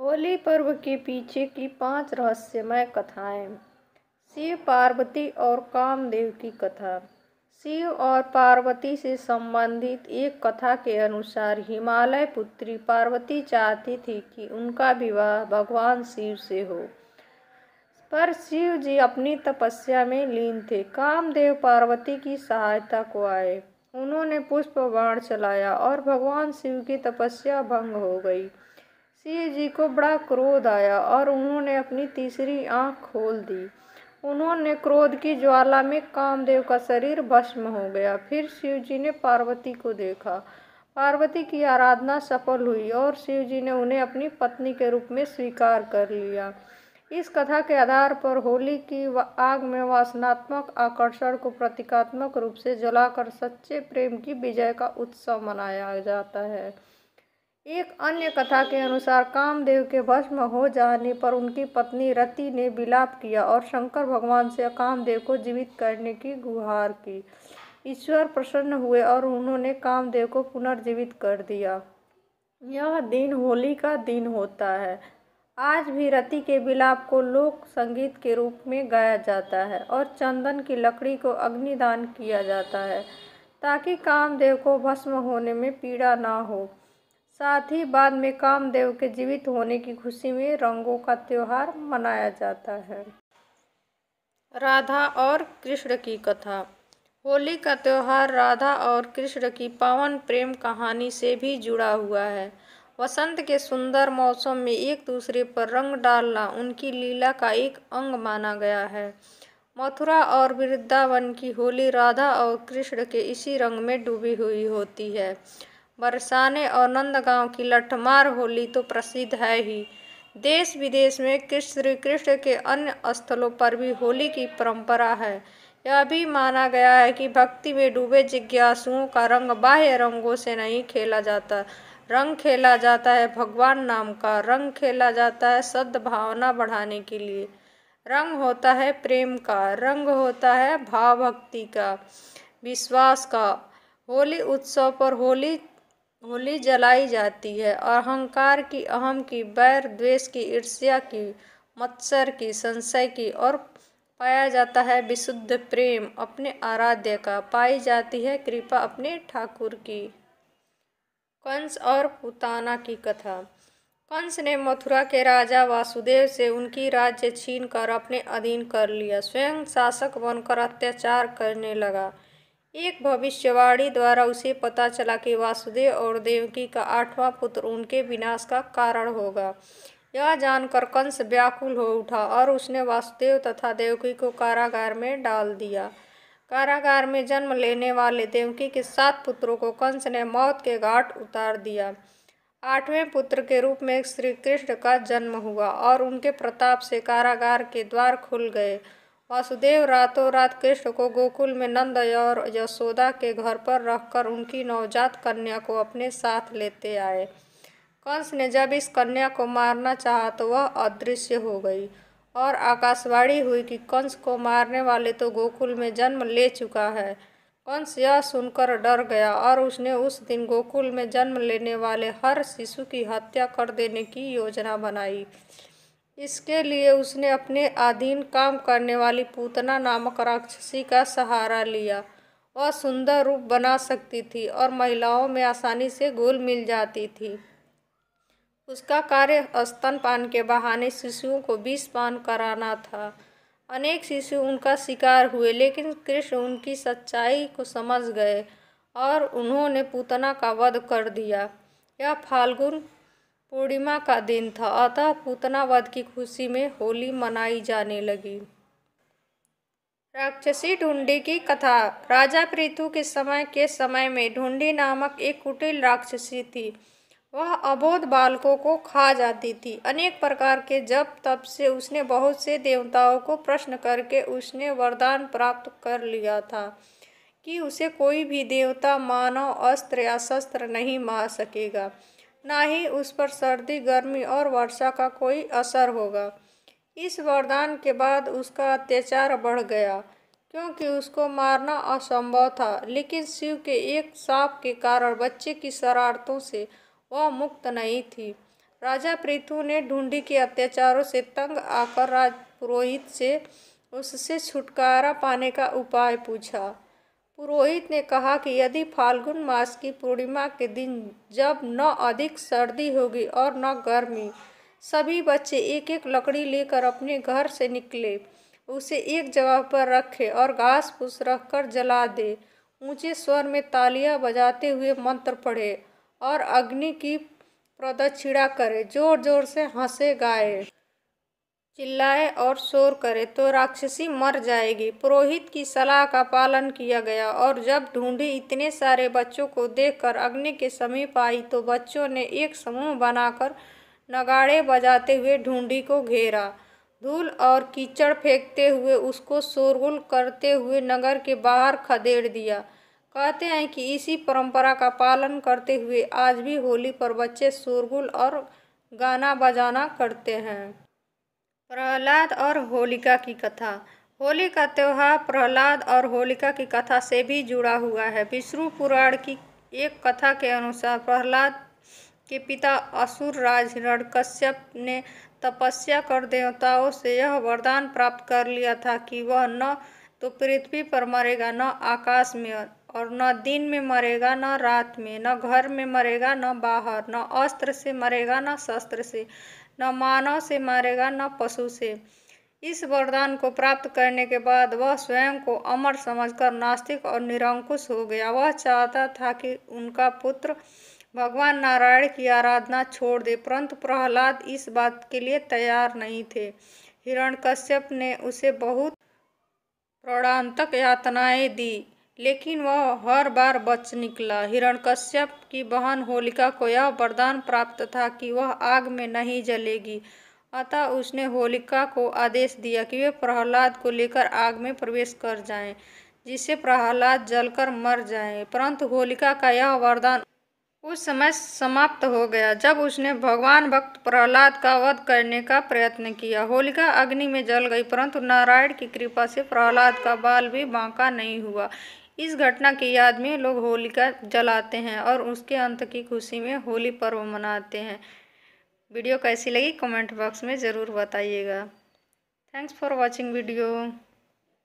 होली पर्व के पीछे की 5 रहस्यमय कथाएं। शिव पार्वती और कामदेव की कथा। शिव और पार्वती से संबंधित एक कथा के अनुसार हिमालय पुत्री पार्वती चाहती थी कि उनका विवाह भगवान शिव से हो, पर शिव जी अपनी तपस्या में लीन थे। कामदेव पार्वती की सहायता को आए। उन्होंने पुष्प बाण चलाया और भगवान शिव की तपस्या भंग हो गई। शिव जी को बड़ा क्रोध आया और उन्होंने अपनी तीसरी आंख खोल दी। उन्होंने क्रोध की ज्वाला में कामदेव का शरीर भस्म हो गया। फिर शिव जी ने पार्वती को देखा। पार्वती की आराधना सफल हुई और शिव जी ने उन्हें अपनी पत्नी के रूप में स्वीकार कर लिया। इस कथा के आधार पर होली की आग में वासनात्मक आकर्षण को प्रतीकात्मक रूप से जलाकर सच्चे प्रेम की विजय का उत्सव मनाया जाता है। एक अन्य कथा के अनुसार कामदेव के भस्म हो जाने पर उनकी पत्नी रति ने विलाप किया और शंकर भगवान से कामदेव को जीवित करने की गुहार की। ईश्वर प्रसन्न हुए और उन्होंने कामदेव को पुनर्जीवित कर दिया। यह दिन होली का दिन होता है। आज भी रति के विलाप को लोक संगीत के रूप में गाया जाता है और चंदन की लकड़ी को अग्निदान किया जाता है ताकि कामदेव को भस्म होने में पीड़ा ना हो। साथ ही बाद में कामदेव के जीवित होने की खुशी में रंगों का त्योहार मनाया जाता है। राधा और कृष्ण की कथा। होली का त्योहार राधा और कृष्ण की पावन प्रेम कहानी से भी जुड़ा हुआ है। वसंत के सुंदर मौसम में एक दूसरे पर रंग डालना उनकी लीला का एक अंग माना गया है। मथुरा और वृंदावन की होली राधा और कृष्ण के इसी रंग में डूबी हुई होती है। बरसाने और नंदगांव की लठमार होली तो प्रसिद्ध है ही। देश विदेश में श्री कृष्ण के अन्य स्थलों पर भी होली की परंपरा है। यह भी माना गया है कि भक्ति में डूबे जिज्ञासुओं का रंग बाह्य रंगों से नहीं खेला जाता। रंग खेला जाता है भगवान नाम का। रंग खेला जाता है सद्भावना बढ़ाने के लिए। रंग होता है प्रेम का। रंग होता है भाव भक्ति का, विश्वास का। होली उत्सव पर होली जलाई जाती है और अहंकार की, अहम की, बैर द्वेष की, ईर्ष्या की, मत्सर की, संशय की और पाया जाता है विशुद्ध प्रेम अपने आराध्य का। पाई जाती है कृपा अपने ठाकुर की। कंस और पूतना की कथा। कंस ने मथुरा के राजा वासुदेव से उनकी राज्य छीन कर अपने अधीन कर लिया। स्वयं शासक बनकर अत्याचार करने लगा। एक भविष्यवाणी द्वारा उसे पता चला कि वासुदेव और देवकी का 8वां पुत्र उनके विनाश का कारण होगा। यह जानकर कंस व्याकुल हो उठा और उसने वासुदेव तथा देवकी को कारागार में डाल दिया। कारागार में जन्म लेने वाले देवकी के 7 पुत्रों को कंस ने मौत के घाट उतार दिया। 8वें पुत्र के रूप में श्री कृष्ण का जन्म हुआ और उनके प्रताप से कारागार के द्वार खुल गए। वासुदेव रातों रात कृष्ण को गोकुल में नंद और यशोदा के घर पर रखकर उनकी नवजात कन्या को अपने साथ लेते आए। कंस ने जब इस कन्या को मारना चाहा तो वह अदृश्य हो गई और आकाशवाणी हुई कि कंस को मारने वाले तो गोकुल में जन्म ले चुका है। कंस यह सुनकर डर गया और उसने उस दिन गोकुल में जन्म लेने वाले हर शिशु की हत्या कर देने की योजना बनाई। इसके लिए उसने अपने अधीन काम करने वाली पूतना नामक राक्षसी का सहारा लिया। वह सुंदर रूप बना सकती थी और महिलाओं में आसानी से घुल मिल जाती थी। उसका कार्य स्तनपान के बहाने शिशुओं को विष पान कराना था। अनेक शिशु उनका शिकार हुए, लेकिन कृष्ण उनकी सच्चाई को समझ गए और उन्होंने पूतना का वध कर दिया। यह फाल्गुन पूर्णिमा का दिन था, अतः पूतना वध की खुशी में होली मनाई जाने लगी। राक्षसी ढूंढी की कथा। राजा पृथु के समय में ढूंढी नामक एक कुटिल राक्षसी थी। वह अबोध बालकों को खा जाती थी। अनेक प्रकार के जप तप से उसने बहुत से देवताओं को प्रसन्न करके उसने वरदान प्राप्त कर लिया था कि उसे कोई भी देवता मानव अस्त्र या शस्त्र नहीं मार सकेगा, ना ही उस पर सर्दी, गर्मी और वर्षा का कोई असर होगा। इस वरदान के बाद उसका अत्याचार बढ़ गया क्योंकि उसको मारना असंभव था, लेकिन शिव के एक शाप के कारण बच्चे की शरारतों से वह मुक्त नहीं थी। राजा पृथु ने ढूंढी के अत्याचारों से तंग आकर राजपुरोहित से उससे छुटकारा पाने का उपाय पूछा। पुरोहित ने कहा कि यदि फाल्गुन मास की पूर्णिमा के दिन, जब न अधिक सर्दी होगी और न गर्मी, सभी बच्चे एक एक लकड़ी लेकर अपने घर से निकले, उसे एक जगह पर रखे और घास फूस रखकर जला दे, ऊंचे स्वर में तालियां बजाते हुए मंत्र पढ़े और अग्नि की प्रदक्षिणा करे, जोर जोर से हंसे, गाए, चिल्लाए और शोर करे तो राक्षसी मर जाएगी। पुरोहित की सलाह का पालन किया गया और जब ढूंढी इतने सारे बच्चों को देखकर अग्नि के समीप आई तो बच्चों ने एक समूह बनाकर नगाड़े बजाते हुए ढूंढी को घेरा, धूल और कीचड़ फेंकते हुए उसको शोरगुल करते हुए नगर के बाहर खदेड़ दिया। कहते हैं कि इसी परंपरा का पालन करते हुए आज भी होली पर बच्चे शोरगुल और गाना बजाना करते हैं। प्रहलाद और होलिका की कथा। होली का त्यौहार प्रहलाद और होलिका की कथा से भी जुड़ा हुआ है। विष्णु पुराण की एक कथा के अनुसार प्रहलाद के पिता असुर राज हिरण्यकश्यप ने तपस्या कर देवताओं से यह वरदान प्राप्त कर लिया था कि वह न तो पृथ्वी पर मरेगा, न आकाश में, और न दिन में मरेगा, न रात में, न घर में मरेगा, न बाहर, न अस्त्र से मरेगा, न शस्त्र से, न मानव से मरेगा, न पशु से। इस वरदान को प्राप्त करने के बाद वह स्वयं को अमर समझकर नास्तिक और निरंकुश हो गया। वह चाहता था कि उनका पुत्र भगवान नारायण की आराधना छोड़ दे, परंतु प्रहलाद इस बात के लिए तैयार नहीं थे। हिरण्यकश्यप ने उसे बहुत प्राणांतक यातनाएं दी, लेकिन वह हर बार बच निकला। हिरण्यकश्यप की बहन होलिका को यह वरदान प्राप्त था कि वह आग में नहीं जलेगी, अतः उसने होलिका को आदेश दिया कि वे प्रहलाद को लेकर आग में प्रवेश कर जाएं, जिससे प्रहलाद जलकर मर जाएं। परंतु होलिका का यह वरदान उस समय समाप्त हो गया जब उसने भगवान भक्त प्रहलाद का वध करने का प्रयत्न किया। होलिका अग्नि में जल गई, परंतु नारायण की कृपा से प्रहलाद का बाल भी बांका नहीं हुआ। इस घटना की याद में लोग होलिका जलाते हैं और उसके अंत की खुशी में होली पर्व मनाते हैं। वीडियो कैसी लगी कमेंट बॉक्स में ज़रूर बताइएगा। Thanks for watching video.